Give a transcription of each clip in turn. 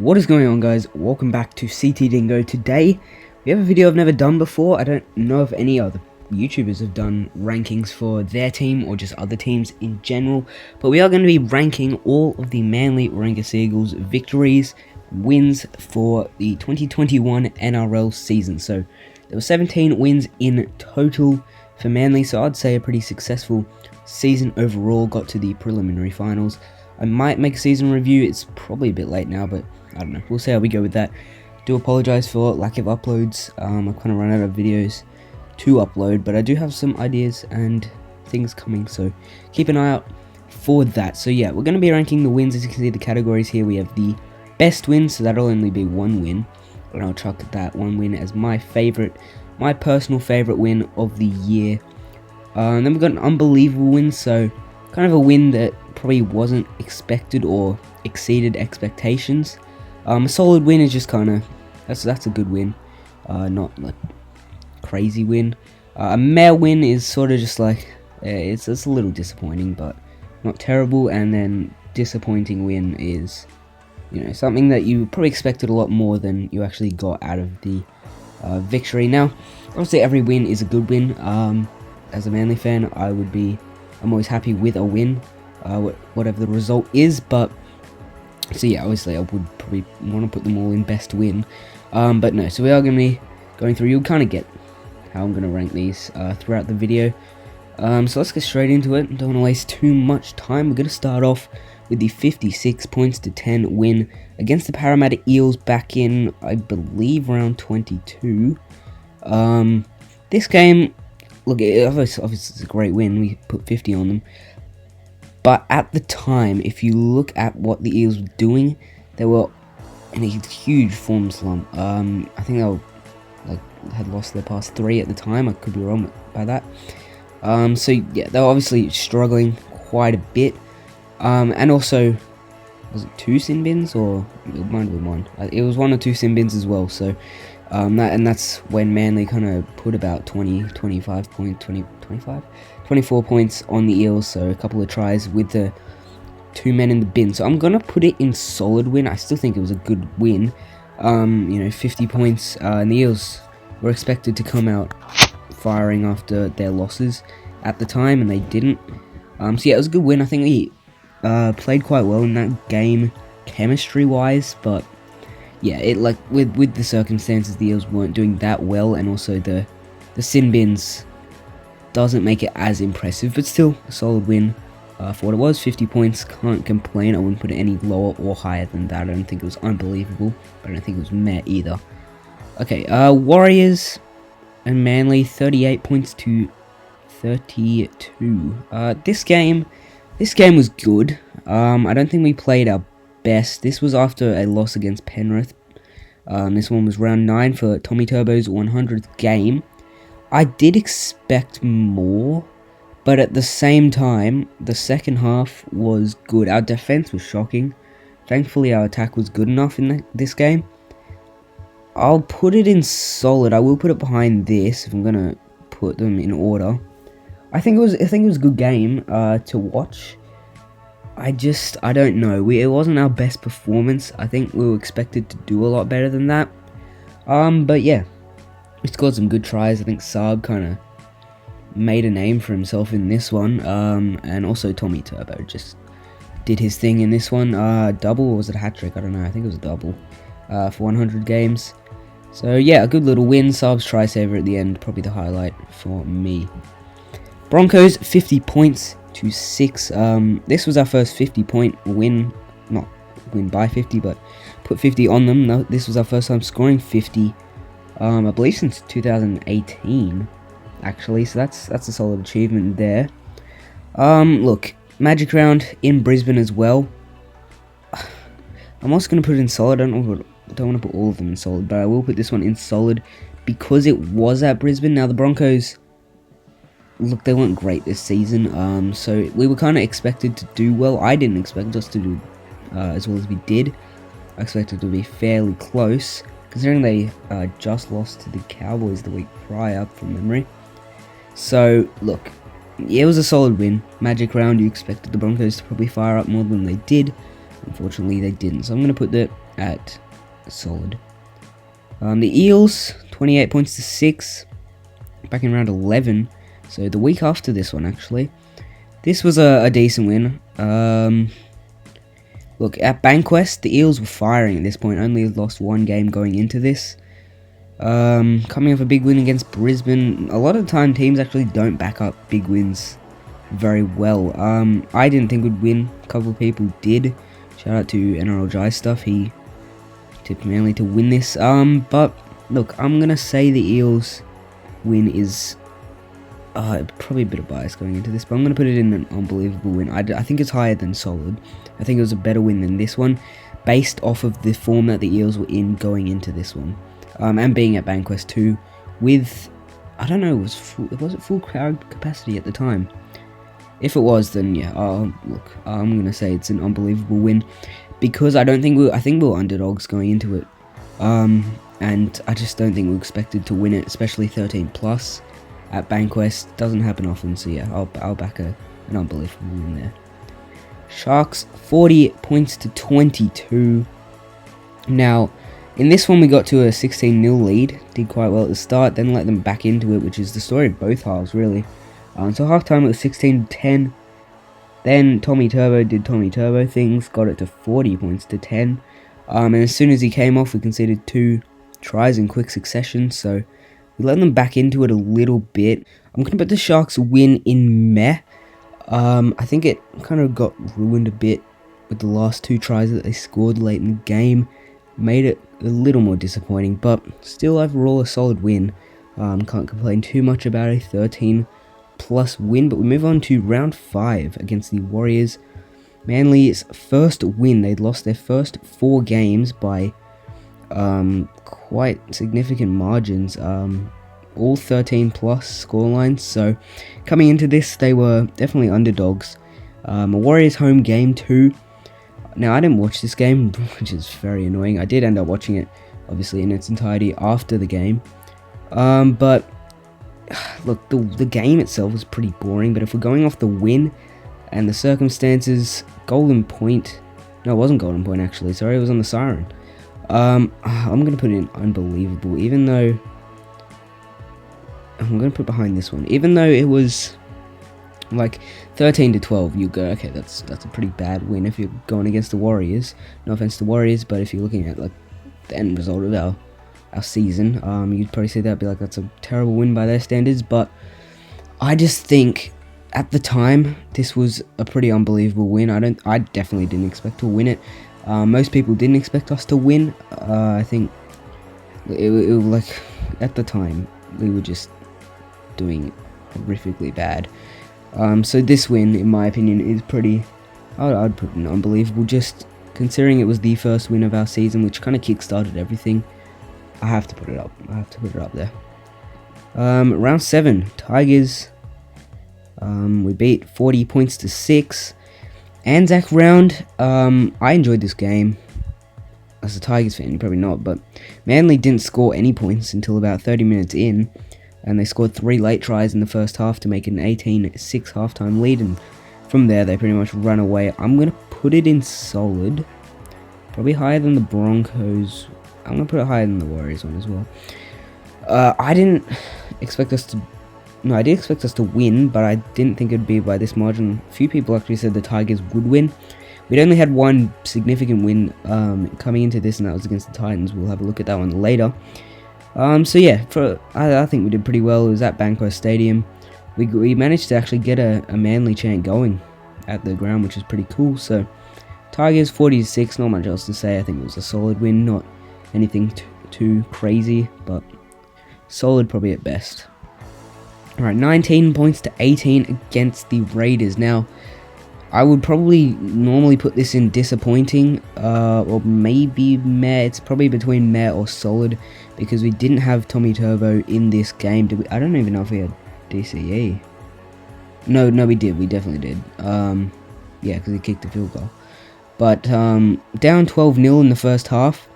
What is going on, guys? Welcome back to CT Dingo. Today we have a video I've never done before. I don't know if any other YouTubers have done rankings for their team or just other teams in general, but we are going to be ranking all of the Manly Warringah Eagles victories, wins for the 2021 NRL season. So there were 17 wins in total for Manly, so I'd say a pretty successful season overall. Got to the preliminary finals. I might make a season review. It's probably a bit late now, but I don't know. We'll see how we go with that. Do apologise for lack of uploads. I've kind of run out of videos to upload, but I do have some ideas and things coming, so keep an eye out for that. So yeah, we're going to be ranking the wins. As you can see, the categories here, we have the best win, so that'll only be one win, and I'll chuck that one win as my favourite, my personal favourite win of the year. And then we've got an unbelievable win, so kind of a win that probably wasn't expected or exceeded expectations. A solid win is just kind of, that's a good win, not like crazy win. A meh win is sort of just like, it's a little disappointing, but not terrible. And then disappointing win is, you know, something that you probably expected a lot more than you actually got out of the victory. Now, obviously every win is a good win. As a Manly fan, I'm always happy with a win, whatever the result is. But so yeah, obviously I would probably want to put them all in best win, but no. So we are going to be going through. You'll kind of get how I'm going to rank these throughout the video. So let's get straight into it. Don't want to waste too much time. We're going to start off with the 56 points to 10 win against the Parramatta Eels back in, I believe, round 22. This game, look, obviously it's a great win. We put 50 on them. But at the time, if you look at what the Eels were doing, they were in a huge form slump. I think they were, had lost their past 3 at the time. I could be wrong by that. So yeah, they were obviously struggling quite a bit. And also, was it 2 sin bins, or it might have been 1? It was 1 or 2 sin bins as well. So that's when Manly kind of put about 24 points on the Eels, so a couple of tries with the 2 men in the bin. So I'm going to put it in solid win. I still think it was a good win. 50 points, and the Eels were expected to come out firing after their losses at the time, and they didn't. So yeah, it was a good win. I think we played quite well in that game, chemistry-wise, but yeah, it with the circumstances, the Eels weren't doing that well, and also the sin bins doesn't make it as impressive, but still a solid win for what it was. 50 points, can't complain. I wouldn't put it any lower or higher than that. I don't think it was unbelievable, but I don't think it was meh either. Okay, Warriors and Manly, 38 points to 32. This game was good. I don't think we played our best. This was after a loss against Penrith. This one was round 9 for Tommy Turbo's 100th game. I did expect more, but at the same time, the second half was good. Our defense was shocking. Thankfully, our attack was good enough in this game. I'll put it in solid. I will put it behind this if I'm gonna put them in order. I think it was a good game to watch. I don't know. It wasn't our best performance. I think we were expected to do a lot better than that. But yeah, we scored some good tries. I think Saab kind of made a name for himself in this one. And also Tommy Turbo just did his thing in this one. Double, or was it a hat trick? I don't know. I think it was a double for 100 games. So yeah, a good little win. Saab's try saver at the end, probably the highlight for me. Broncos, 50 points to 6. This was our first 50-point win. Not win by 50, but put 50 on them. No, this was our first time scoring 50. I believe since 2018, actually. So that's a solid achievement there. Look, Magic Round in Brisbane as well. I'm also going to put it in solid. I don't want to put all of them in solid, but I will put this one in solid because it was at Brisbane. Now the Broncos, look, they weren't great this season, so we were kind of expected to do well. I didn't expect us to do as well as we did. I expected to be fairly close, considering they just lost to the Cowboys the week prior, from memory. So, look, it was a solid win. Magic Round, you expected the Broncos to probably fire up more than they did. Unfortunately, they didn't. So I'm going to put that at solid. The Eels, 28 points to 6. Back in round 11. So the week after this one, actually. This was a decent win. Look, at Bankwest, the Eels were firing at this point. Only lost one game going into this. Coming off a big win against Brisbane. A lot of the time, teams actually don't back up big wins very well. I didn't think we'd win. A couple of people did. Shout out to NRL Jai Stuff. He tipped Manly to win this. But look, I'm gonna say the Eels win is probably a bit of bias going into this, but I'm gonna put it in an unbelievable win. I think it's higher than solid. I think it was a better win than this one, based off of the form that the Eels were in going into this one, and being at Bankwest 2 with, I don't know, was it full crowd capacity at the time? If it was, then yeah, look, I'm gonna say it's an unbelievable win, because I think we were underdogs going into it, and I just don't think we expected to win it, especially 13 plus at Bankwest. Doesn't happen often, so yeah, I'll back an unbelievable win there. Sharks 40 points to 22. Now, in this one we got to a 16-0 lead, did quite well at the start, then let them back into it, which is the story of both halves really. So half-time it was 16-10, then Tommy Turbo did Tommy Turbo things, got it to 40 points to 10, and as soon as he came off we conceded 2 tries in quick succession, so we let them back into it a little bit. I'm going to put the Sharks win in meh. I think it kind of got ruined a bit with the last 2 tries that they scored late in the game. Made it a little more disappointing, but still overall a solid win. Can't complain too much about a 13 plus win, but we move on to round 5 against the Warriors. Manly's first win. They'd lost their first 4 games by quite significant margins, all 13 plus scorelines, so coming into this they were definitely underdogs. A Warriors home game too. Now I didn't watch this game, which is very annoying. I did end up watching it obviously in its entirety after the game, but look, the game itself was pretty boring, but if we're going off the win and the circumstances, Golden Point, no, it wasn't Golden Point actually, sorry, it was on the Siren. I'm going to put it in unbelievable, even though I'm going to put behind this one, even though it was like 13 to 12, you go, okay, that's a pretty bad win if you're going against the Warriors. No offense to Warriors, but if you're looking at like the end result of our season, you'd probably say that'd be like, that's a terrible win by their standards. But I just think at the time this was a pretty unbelievable win. I definitely didn't expect to win it. Most people didn't expect us to win. I think it was like, at the time we were just doing horrifically bad. So this win, in my opinion, is pretty, I'd put it unbelievable, just considering it was the first win of our season, which kind of kick-started everything. I have to put it up there. Round 7, Tigers, we beat 40 points to 6. Anzac round, I enjoyed this game. As a Tigers fan, probably not, but Manly didn't score any points until about 30 minutes in, and they scored 3 late tries in the first half to make it an 18-6 halftime lead, and from there they pretty much run away. I'm going to put it in solid, probably higher than the Broncos. I'm going to put it higher than the Warriors one as well. I didn't expect us to, no, I did expect us to win, but I didn't think it would be by this margin. A few people actually said the Tigers would win. We'd only had one significant win coming into this, and that was against the Titans. We'll have a look at that one later. So yeah, I think we did pretty well. It was at Bankwest Stadium. We managed to actually get a Manly chant going at the ground, which is pretty cool. So Tigers 40-6, not much else to say. I think it was a solid win, not anything too crazy, but solid probably at best. Alright, 19 points to 18 against the Raiders. Now, I would probably normally put this in disappointing, or maybe meh. It's probably between meh or solid, because we didn't have Tommy Turbo in this game. Did we? I don't even know if we had DCE. No, we did. We definitely did. Yeah, because he kicked the field goal. But down 12-0 in the first half.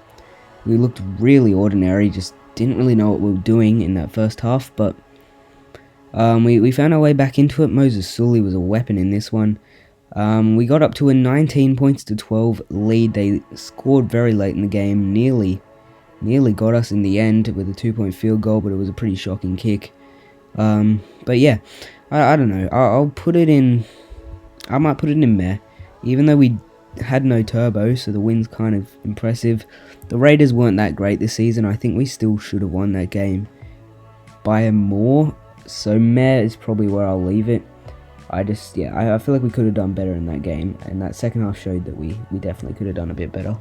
We looked really ordinary. Just didn't really know what we were doing in that first half. But we found our way back into it. Moses Sully was a weapon in this one. We got up to a 19 points to 12 lead. They scored very late in the game, nearly got us in the end with a 2-point field goal, but it was a pretty shocking kick. But yeah, I don't know. I'll put it in. I might put it in meh, even though we had no turbo, so the win's kind of impressive. The Raiders weren't that great this season. I think we still should have won that game by more. So meh is probably where I'll leave it. I feel like we could have done better in that game, and that second half showed that we definitely could have done a bit better.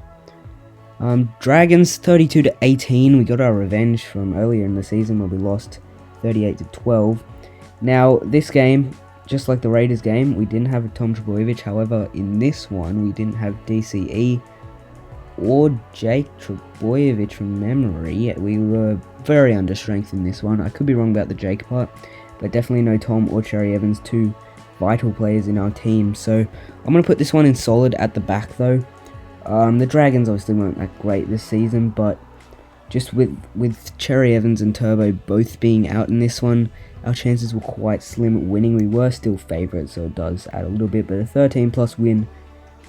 Dragons 32-18. We got our revenge from earlier in the season where we lost 38-12. Now this game, just like the Raiders game, we didn't have Tom Trebojevic. However, in this one, we didn't have DCE or Jake Trebojevic from memory. We were very understrength in this one. I could be wrong about the Jake part, but definitely no Tom or Cherry Evans, two vital players in our team. So I'm going to put this one in solid at the back though. The Dragons obviously weren't that great this season, but just with Cherry Evans and Turbo both being out in this one, our chances were quite slim at winning. We were still favourites, so it does add a little bit, but a 13+ win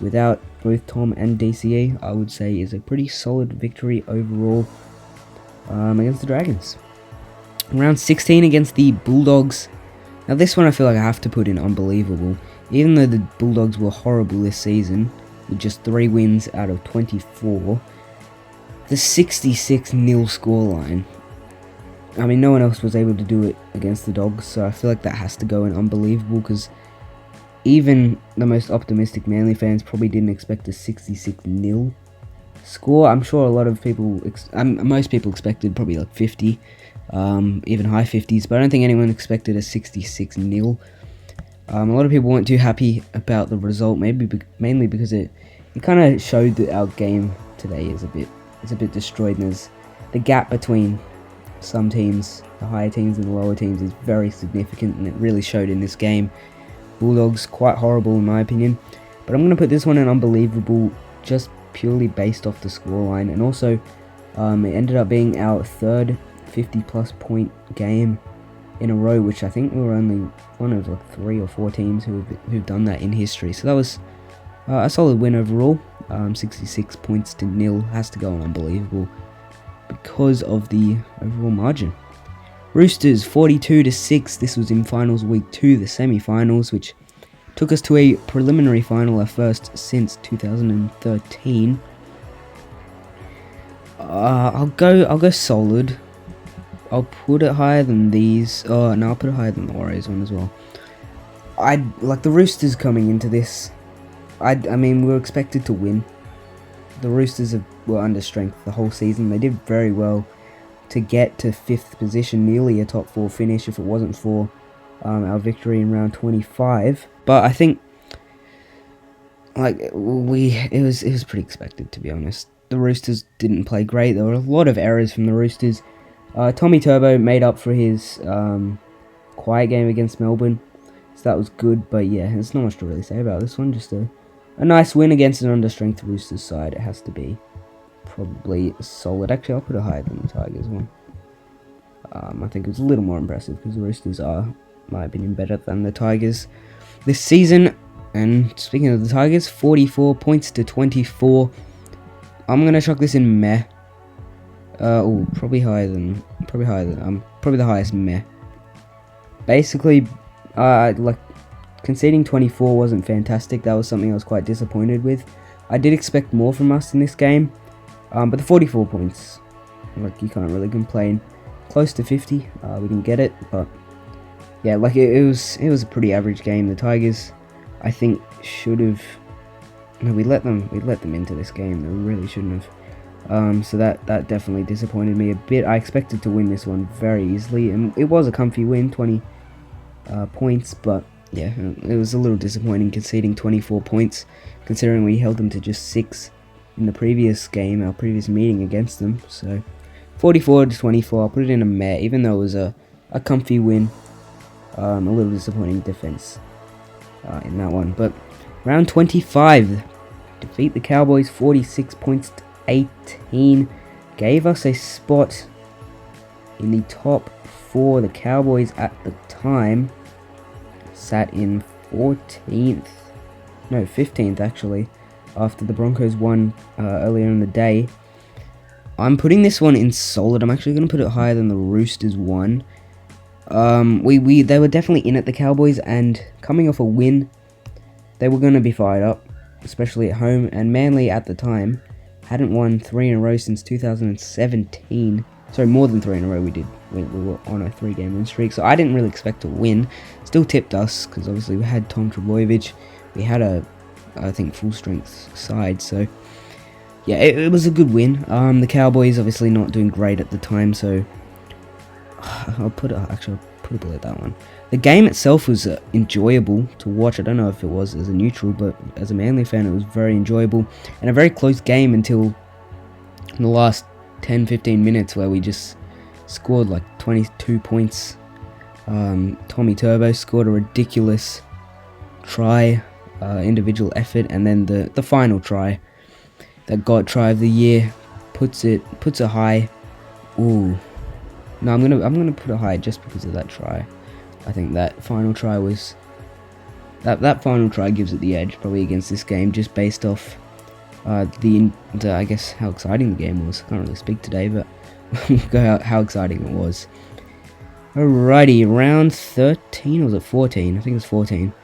without both Tom and DCE, I would say, is a pretty solid victory overall against the Dragons. Round 16 against the Bulldogs. Now this one I feel like I have to put in unbelievable. Even though the Bulldogs were horrible this season, with just 3 wins out of 24, the 66-0 scoreline. I mean, no one else was able to do it against the Dogs, so I feel like that has to go in unbelievable, because even the most optimistic Manly fans probably didn't expect a 66-0 score. I'm sure a lot of people, most people expected probably like 50, even high 50s, but I don't think anyone expected a 66-0. A lot of people weren't too happy about the result, mainly because it kind of showed that our game today is a bit destroyed, and there's the gap between some teams, the higher teams and the lower teams, is very significant, and it really showed in this game. Bulldogs quite horrible in my opinion, but I'm going to put this one in unbelievable just purely based off the scoreline, and also it ended up being our third 50+ point game in a row, which I think we were only one of like 3 or 4 teams who've done that in history. So that was a solid win overall. 66 points to 0 has to go on unbelievable because of the overall margin. Roosters 42-6. This was in finals week 2, the semi-finals, which took us to a preliminary final, our first since 2013. I'll go solid. I'll put it higher than these. Oh no, I'll put it higher than the Warriors one as well. I like the Roosters coming into this. I mean, we were expected to win. The Roosters were under strength the whole season. They did very well to get to 5th position, nearly a top 4 finish if it wasn't for our victory in round 25. But I think like it was pretty expected, to be honest. The Roosters didn't play great. There were a lot of errors from the Roosters. Tommy Turbo made up for his quiet game against Melbourne, so that was good. But yeah, there's not much to really say about this one. Just a nice win against an understrength Roosters side. It has to be probably solid. Actually, I'll put it higher than the Tigers one. I think it was a little more impressive because the Roosters are, in my opinion, better than the Tigers this season. And speaking of the Tigers, 44 points to 24. I'm gonna chuck this in meh. Probably the highest meh. Basically, like conceding 24 wasn't fantastic. That was something I was quite disappointed with. I did expect more from us in this game, but the 44 points, like, you can't really complain. Close to 50, we didn't get it, but yeah, like it was a pretty average game. The Tigers, I think, should have. No, we let them into this game. They really shouldn't have. So that definitely disappointed me a bit. I expected to win this one very easily, and it was a comfy win, 20 points, but yeah, it was a little disappointing conceding 24 points, considering we held them to just 6 in the previous game, our previous meeting against them. So 44 to 24, I'll put it in a meh, even though it was a comfy win. A little disappointing defense in that one. But round 25, defeat the Cowboys 46 points to 18, gave us a spot in the top 4. The Cowboys at the time sat in 14th. no, 15th actually, after the Broncos won earlier in the day. I'm putting this one in solid. I'm actually going to put it higher than the Roosters one. They were definitely in at the Cowboys, and coming off a win, they were going to be fired up, especially at home. And Manly at the time hadn't won 3 in a row since 2017. Sorry, more than 3 in a row we did. We were on a 3-game win streak, so I didn't really expect to win. Still tipped us, because obviously we had Tom Trbojevic. We had I think, full-strength side, so yeah, it was a good win. The Cowboys obviously not doing great at the time, so I'll put it below that one. The game itself was enjoyable to watch. I don't know if it was as a neutral, but as a Manly fan, it was very enjoyable, and a very close game until the last 10-15 minutes, where we just scored like 22 points. Tommy Turbo scored a ridiculous try, individual effort, and then the final try, that got try of the year, puts it high. Ooh, no, I'm gonna put it high just because of that try. I think that final try was that final try gives it the edge probably against this game, just based off the I guess how exciting the game was. I can't really speak today, but how exciting it was. Alrighty, round 13, or was it 14? I think it was 14.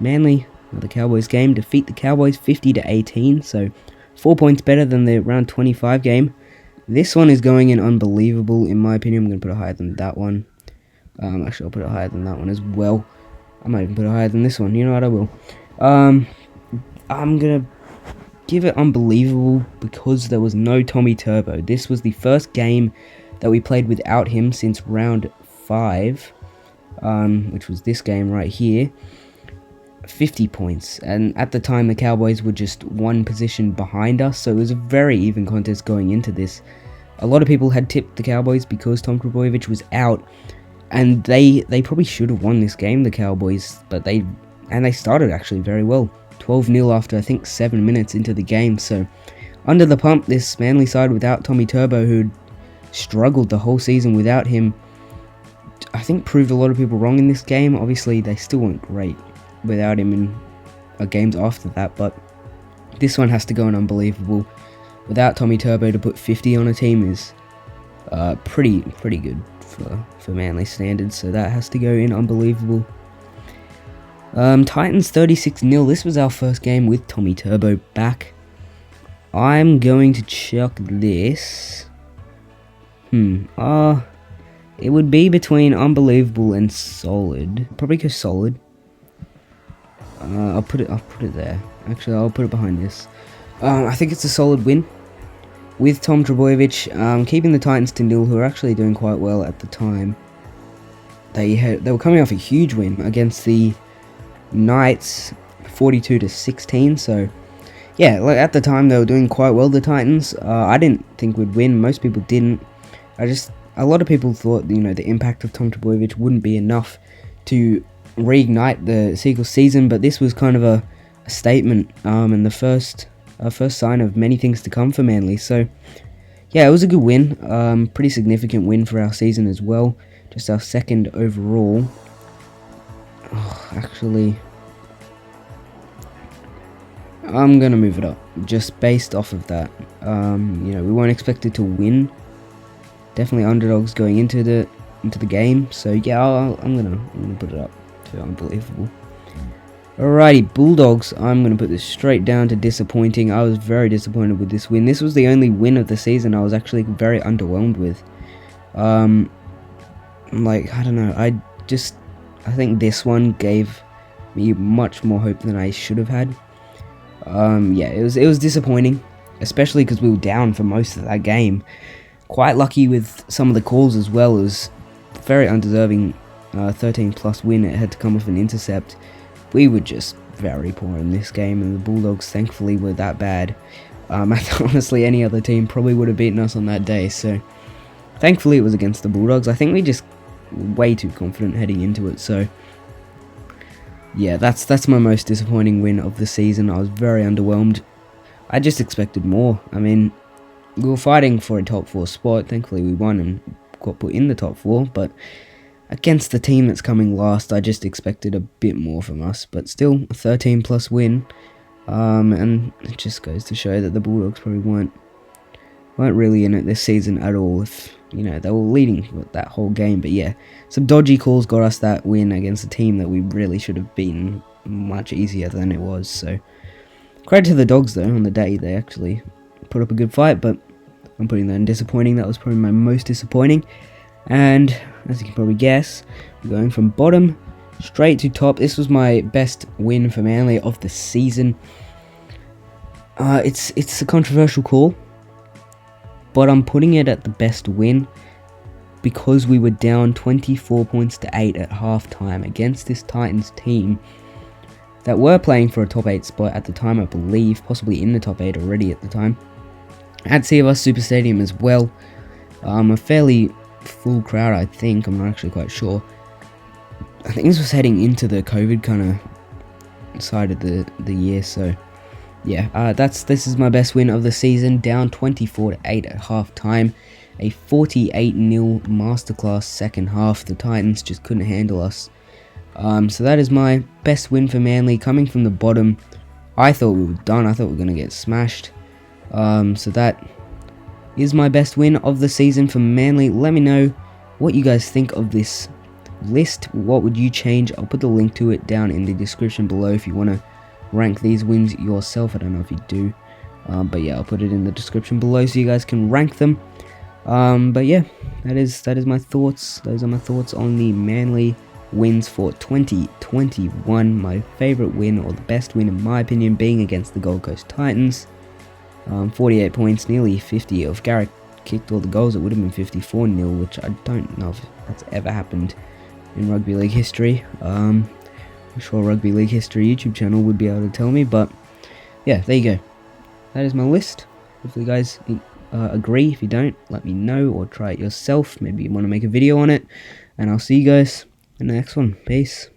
Manly, the Cowboys game, defeat the Cowboys 50-18, so 4 points better than the round 25 game. This one is going in unbelievable, in my opinion. I'm going to put it higher than that one. Actually, I'll put it higher than that one as well. I might even put it higher than this one. You know what, I will. I'm going to give it unbelievable because there was no Tommy Turbo. This was the first game that we played without him since round 5, which was this game right here. 50 points, and at the time the Cowboys were just one position behind us, so it was a very even contest going into this. A lot of people had tipped the Cowboys because Tom Trbojevic was out, and they probably should have won this game, the Cowboys, but they started actually very well. 12-0 after I think 7 minutes into the game, so under the pump, this Manly side without Tommy Turbo, who'd struggled the whole season without him, I think proved a lot of people wrong in this game. Obviously they still weren't great without him in games after that, but this one has to go in unbelievable. Without Tommy Turbo, to put 50 on a team is pretty good for Manly standards, so that has to go in unbelievable. Titans 36-0. This was our first game with Tommy Turbo back. I'm going to chuck this. It would be between unbelievable and solid. Probably go solid. I'll put it there. Actually, I'll put it behind this. I think it's a solid win with Tom Trbojevic, keeping the Titans to 0, who are actually doing quite well at the time. They were coming off a huge win against the Knights, 42-16. So yeah, like at the time they were doing quite well, the Titans. I didn't think we'd win. Most people didn't. A lot of people thought, the impact of Tom Trbojevic wouldn't be enough to reignite the Seagulls season, but this was kind of a statement, and the first sign of many things to come for Manly. So yeah, it was a good win, pretty significant win for our season as well, just our second overall. Actually, I'm gonna move it up just based off of that. We weren't expected to win, definitely underdogs going into the game, so yeah, I'm gonna put it up to unbelievable. Alrighty, Bulldogs, I'm going to put this straight down to disappointing. I was very disappointed with this win. This was the only win of the season I was actually very underwhelmed with. I don't know, I think this one gave me much more hope than I should have had. Yeah, it was disappointing, especially because we were down for most of that game. Quite lucky with some of the calls as well. It was very undeserving 13+ win. It had to come with an intercept. We were just very poor in this game, and the Bulldogs thankfully were that bad. Honestly, any other team probably would have beaten us on that day, so thankfully it was against the Bulldogs. I think we just were way too confident heading into it, so yeah, that's my most disappointing win of the season. I was very underwhelmed. I just expected more. I mean, we were fighting for a top 4 spot. Thankfully we won and got put in the top 4, but against the team that's coming last, I just expected a bit more from us, but still a 13 plus win. And it just goes to show that the Bulldogs probably weren't really in it this season at all. If you know, they were leading with that whole game, but yeah, some dodgy calls got us that win against a team that we really should have beaten much easier than it was. So credit to the Dogs though. On the day, they actually put up a good fight, but I'm putting that in disappointing. That was probably my most disappointing. And as you can probably guess, we're going from bottom straight to top. This was my best win for Manly of the season. It's a controversial call, but I'm putting it at the best win because we were down 24 points to 8 at halftime against this Titans team that were playing for a top 8 spot at the time, I believe, possibly in the top 8 already at the time. At CFS Super Stadium as well. A fairly full crowd, I think. I'm not actually quite sure. I think this was heading into the COVID kind of side of the year, so yeah, this is my best win of the season, down 24 to 8 at half time. A 48-0 masterclass second half. The Titans just couldn't handle us. So that is my best win for Manly, coming from the bottom. I thought we were done. I thought we were going to get smashed. So that is my best win of the season for Manly. Let me know what you guys think of this list. What would you change? I'll put the link to it down in the description below if you want to rank these wins yourself. I don't know if you do, but yeah, I'll put it in the description below so you guys can rank them. But yeah, that is my thoughts. Those are my thoughts on the Manly wins for 2021. My favourite win, or the best win in my opinion, being against the Gold Coast Titans. 48 points, nearly 50. If Garrett kicked all the goals, it would have been 54-0, which I don't know if that's ever happened in rugby league history. I'm sure Rugby League History YouTube channel would be able to tell me, but yeah, there you go. That is my list. Hopefully you guys agree. If you don't, let me know, or try it yourself. Maybe you want to make a video on it, and I'll see you guys in the next one. Peace.